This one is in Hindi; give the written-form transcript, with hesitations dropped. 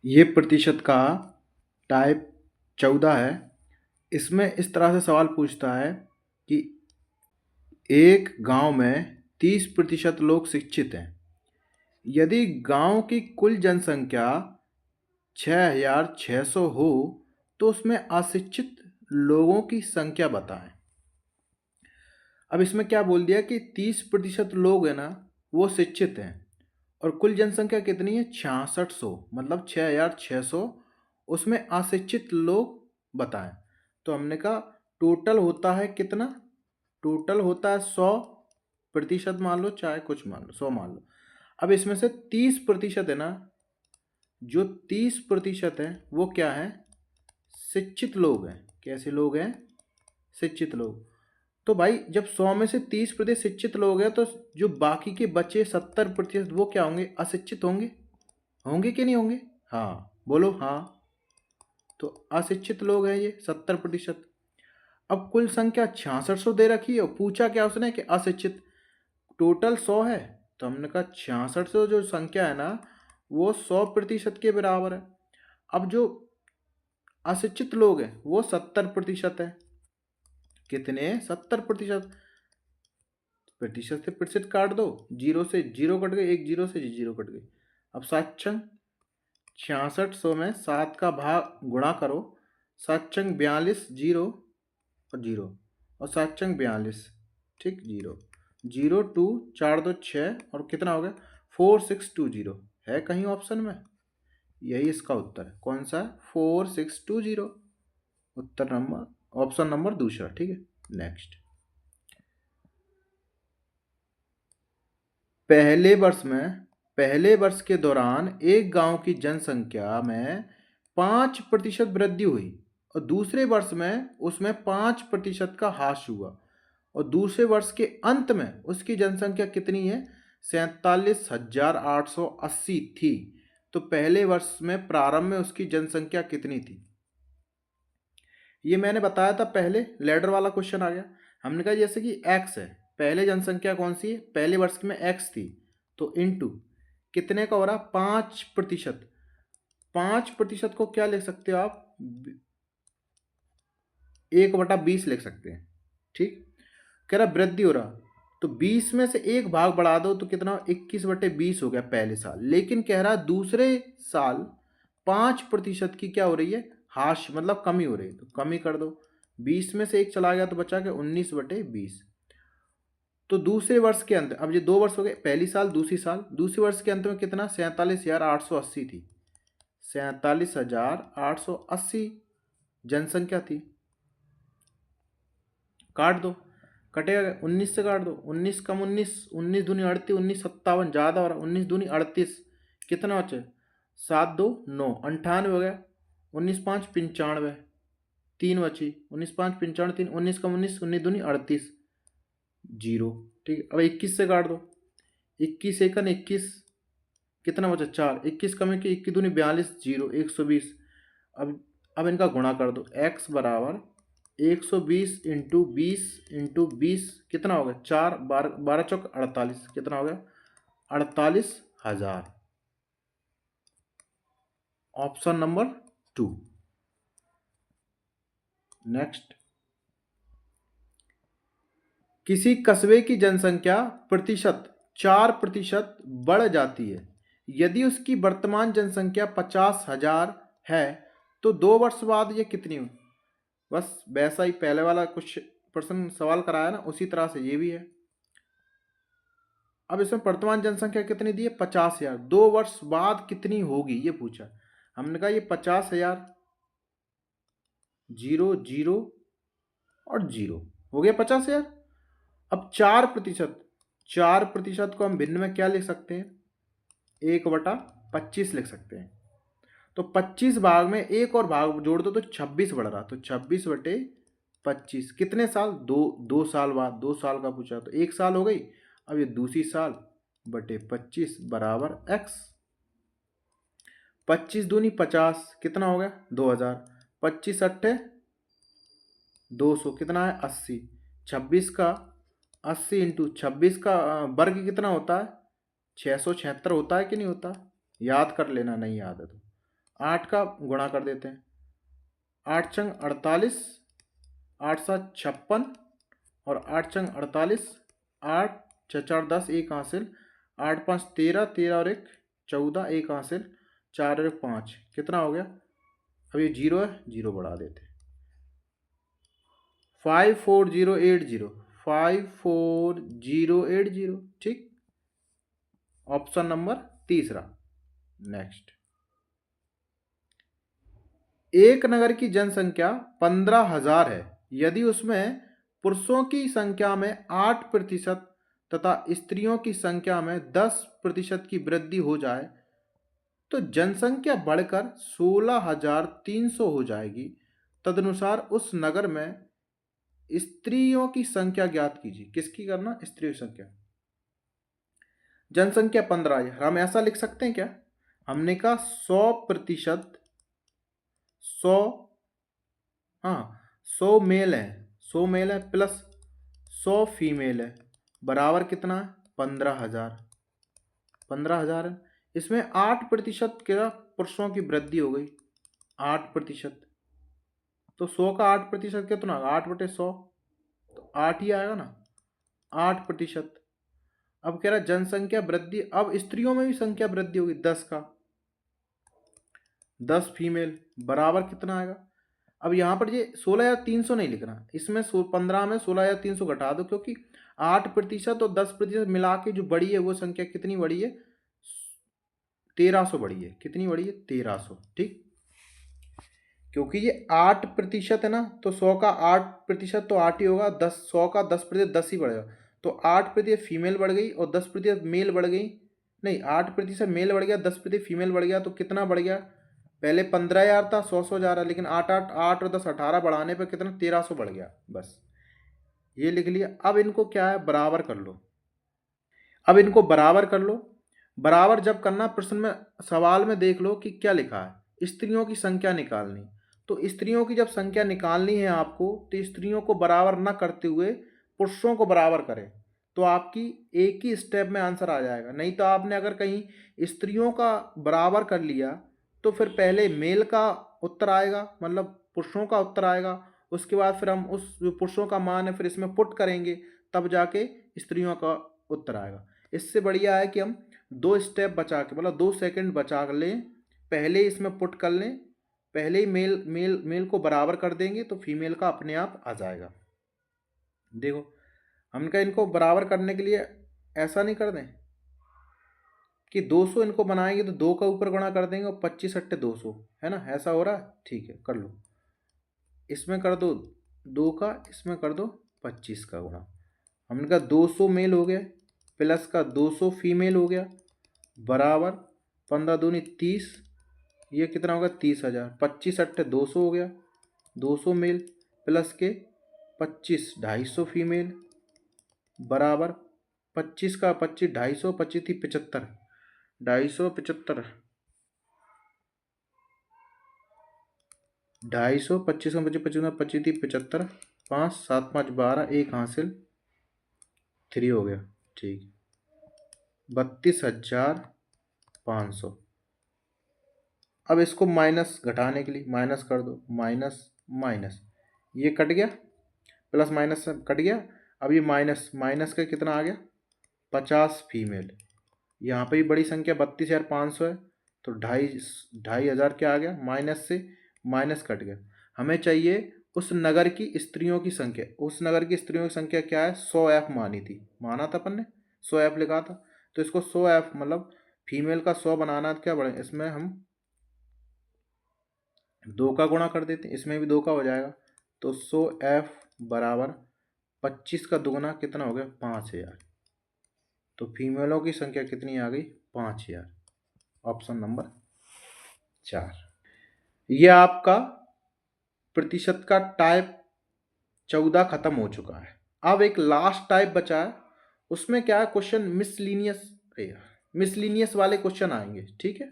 ये प्रतिशत का टाइप 14 है। इसमें इस तरह से सवाल पूछता है कि एक गांव में 30% लोग शिक्षित हैं। यदि गांव की कुल जनसंख्या 6,600 हो तो उसमें अशिक्षित लोगों की संख्या बताएं। अब इसमें क्या बोल दिया कि 30% लोग हैं ना, वो शिक्षित हैं और कुल जनसंख्या कितनी है? 6600, मतलब 6,600। उसमें अशिक्षित लोग बताएं। तो हमने कहा टोटल होता है कितना? टोटल होता है 100%, मान लो, चाहे कुछ मान लो, 100 मान लो। अब इसमें से 30% है ना, जो 30% है वो क्या है? शिक्षित लोग हैं। कैसे लोग हैं? शिक्षित लोग। तो भाई जब 100 में से 30% शिक्षित लोग हैं तो जो बाकी के बचे 70% वो क्या होंगे? अशिक्षित होंगे। होंगे कि नहीं होंगे? हाँ, बोलो हाँ। तो अशिक्षित लोग हैं ये 70%। अब कुल संख्या 6600 दे रखी है और पूछा क्या उसने कि अशिक्षित। टोटल 100 है, तो हमने कहा 6600 जो संख्या है ना, वो 100% के बराबर है। अब जो अशिक्षित लोग हैं वो 70% है। कितने? 70%। प्रतिशत से प्रतिशत काट दो, जीरो से जीरो कट गए, एक जीरो से जीरो कट गई। अब 6600 में 7 का भाग गुणा करो। 7×42, जीरो और जीरो, और 7×42, ठीक, जीरो। जीरो टू, 4×2 6, और कितना हो गया? 4620। है कहीं ऑप्शन में? यही इसका उत्तर है। कौन सा है? 4620। उत्तर नंबर, ऑप्शन नंबर दूसरा, ठीक है। नेक्स्ट। पहले वर्ष के दौरान एक गांव की जनसंख्या में 5% वृद्धि हुई और दूसरे वर्ष में उसमें 5% का ह्रास हुआ और दूसरे वर्ष के अंत में उसकी जनसंख्या कितनी है? 47,880 थी। तो पहले वर्ष में प्रारंभ में उसकी जनसंख्या कितनी थी? ये मैंने बताया था पहले, लेडर वाला क्वेश्चन आ गया। हमने कहा जैसे कि x है, पहले जनसंख्या कौन सी है? पहले वर्ष में x थी, तो इंटू कितने का हो रहा? 5%। 5% को क्या लिख सकते हो आप? 1/20 लिख सकते हैं, ठीक। कह रहा वृद्धि हो रहा, तो 20 में से एक भाग बढ़ा दो तो कितना? 21/20 हो गया पहले साल। लेकिन कह रहा दूसरे साल 5% की क्या हो रही है? हाश, मतलब कमी हो रही है, तो कमी कर दो। 20 में से एक चला गया तो बचा के 19/20। तो दूसरे वर्ष के अंत, अब ये 2 वर्ष हो गए, पहली साल दूसरी साल, दूसरे वर्ष के अंत में कितना? 47,880 थी। 47,880 जनसंख्या थी। काट दो, कटेगा 19 से काट दो। 19 कम 19, 19 दूनी 38, 19 57, ज़्यादा हो रहा, 19 दूनी 38, कितना बचे? 7×2 9, 98 हो गया। 19×5 95, 3 बची। 19×5 95, 3, 19 कम 19, 19 दूनी 38, जीरो, ठीक। अब 21 से काट दो। 21 एकन 21, कितना बचा? 4। 21 कम 21, 21 दूनी 42, जीरो, 120। अब इनका गुणा कर दो। x बराबर 120 इंटू 20, कितना हो गया? 4, 12, 12 चौक 48, कितना हो गया? 48,000। Option number 2। नेक्स्ट। किसी कस्बे की जनसंख्या प्रतिशत 4% बढ़ जाती है। यदि उसकी वर्तमान जनसंख्या 50,000 है तो 2 वर्ष बाद ये कितनी हो? बस वैसा ही पहले वाला कुछ प्रश्न सवाल कराया ना, उसी तरह से ये भी है। अब इसमें वर्तमान जनसंख्या कितनी दी है? 50,000। 2 वर्ष बाद कितनी होगी ये पूछा। हमने कहा ये 50,000, जीरो जीरो और जीरो, हो गया 50,000। अब 4%, 4% को हम भिन्न में क्या लिख सकते हैं? 1/25 लिख सकते हैं। तो 25 भाग में एक और भाग जोड़ दो तो 26 बढ़ रहा, तो 26/25 कितने साल? 2 साल बाद। 2 साल का पूछा तो 1 साल हो गई। अब ये दूसरी साल बटे 25 बराबर x। 25 दूनी 50, कितना हो गया? 2,000। 25 अट्ठे 200, कितना है? 80। 26 का 80 इंटू 26 का वर्ग कितना होता है? 676 होता है कि नहीं होता? याद कर लेना, नहीं याद है तो। 8 का गुणा कर देते हैं। 8 छंग 48, 8 7 56 और 8 छंग 48, 8 6 4 10, एक हासिल, 8 5 13, 13 और 1 14, एक हासिल, 4 और 1 5, कितना हो गया? अब ये 0 है, 0 बढ़ा देते। 54080, 54080, ठीक। ऑप्शन नंबर तीसरा। नेक्स्ट, एक नगर की जनसंख्या 15,000 है। यदि उसमें पुरुषों की संख्या में 8% तथा स्त्रियों की संख्या में 10% की वृद्धि हो जाए तो जनसंख्या बढ़कर 16,300 हो जाएगी। तदनुसार उस नगर में स्त्रियों की संख्या ज्ञात कीजिए। किसकी करना? स्त्रियों की संख्या। जनसंख्या 15,000, हम ऐसा लिख सकते हैं क्या? हमने कहा 100%, 100, हाँ 100 मेल है, 100 मेल है प्लस 100 फीमेल है, बराबर कितना है? 15,000। 15,000 है। इसमें 8% क्या पुरुषों की वृद्धि हो गई, 8%। तो 100 का 8% कितना? 8/100, तो 8 ही आएगा ना, 8%। अब कह रहा है जनसंख्या वृद्धि, अब स्त्रियों में भी संख्या वृद्धि होगी 10 का, 10 फीमेल, बराबर कितना आएगा? अब यहाँ पर ये 16,300 नहीं लिखना, इसमें 15 में 16,300 घटा दो, क्योंकि 8% और 10% मिला के जो बड़ी है वो संख्या कितनी बड़ी है? 1,300 बड़ी है। कितनी बड़ी है? 1,300, ठीक। क्योंकि ये 8% है ना, तो 100 का 8% तो 8 ही होगा, 10, 100 का 10% 10 ही बढ़ेगा, तो 8% फीमेल बढ़ गई और 10% मेल बढ़ गई। नहीं, 8% मेल बढ़ गया, 10% फीमेल बढ़ गया, तो कितना बढ़ गया? पहले 15,000 था, 100 जा रहा, लेकिन 8 और 10 18 बढ़ाने पर कितना? 1,300 बढ़ गया। बस ये लिख लिया। अब इनको क्या है? बराबर कर लो। अब इनको बराबर कर लो। बराबर जब करना, प्रश्न में सवाल में देख लो कि क्या लिखा है, स्त्रियों की संख्या निकालनी। तो स्त्रियों की जब संख्या निकालनी है आपको, तो स्त्रियों को बराबर न करते हुए पुरुषों को बराबर करें, तो आपकी एक ही स्टेप में आंसर आ जाएगा। नहीं तो आपने अगर कहीं स्त्रियों का बराबर कर लिया तो फिर पहले मेल का उत्तर आएगा, मतलब पुरुषों का उत्तर आएगा, उसके बाद फिर हम उस जो पुरुषों का मान है फिर इसमें पुट करेंगे, तब जाके स्त्रियों का उत्तर आएगा। इससे बढ़िया है कि हम 2 स्टेप बचा के, मतलब 2 सेकंड बचा लें, पहले इसमें पुट कर लें, पहले ही मेल को बराबर कर देंगे तो फीमेल का अपने आप आ जाएगा। देखो, हमने इनको बराबर करने के लिए ऐसा नहीं कर दें कि 200 इनको बनाएंगे तो 2 का ऊपर गुणा कर देंगे और 25 अट्टे 200, है ना? ऐसा हो रहा है? ठीक है, कर लो। इसमें कर दो 2 का, इसमें कर दो 25 का गुणा। हमने कहा 200 मेल हो गया प्लस का 200 फीमेल हो गया, बराबर 15 दूनी 30, ये कितना होगा? 30,000। 25 अट्ठे 200 हो गया, 200 मेल प्लस के 25, 250 फीमेल, बराबर 25 का 25, 250, 25 थी 75, 250 75, 250, 25 में 25, 25 25 थी 75, 5 7 5 12, एक हासिल, 3 हो गया, ठीक। 32,500। अब इसको माइनस घटाने के लिए माइनस कर दो, माइनस माइनस, ये कट गया, प्लस माइनस कट गया। अब ये माइनस माइनस का कितना आ गया? 50 फीमेल। यहाँ पे भी बड़ी संख्या 32,500 है, तो 2,500 क्या आ गया? माइनस से माइनस कट गया। हमें चाहिए उस नगर की स्त्रियों की संख्या। उस नगर की स्त्रियों की संख्या क्या है? 100F मानी थी, माना था अपन ने, 100F लिखा था। तो इसको 100F मतलब फीमेल का 100 बनाना है, तो क्या बढ़े, इसमें हम 2 का गुणा कर देते हैं, इसमें भी 2 का हो जाएगा। तो 100F बराबर 25 का दुगुना कितना हो गया? 5,000। तो फीमेलों की संख्या कितनी आ गई? 5,000। Option number 4। यह आपका प्रतिशत का टाइप 14 खत्म हो चुका है। अब एक लास्ट टाइप बचा है, उसमें क्या है? क्वेश्चन मिसलीनियस वाले क्वेश्चन आएंगे, ठीक है।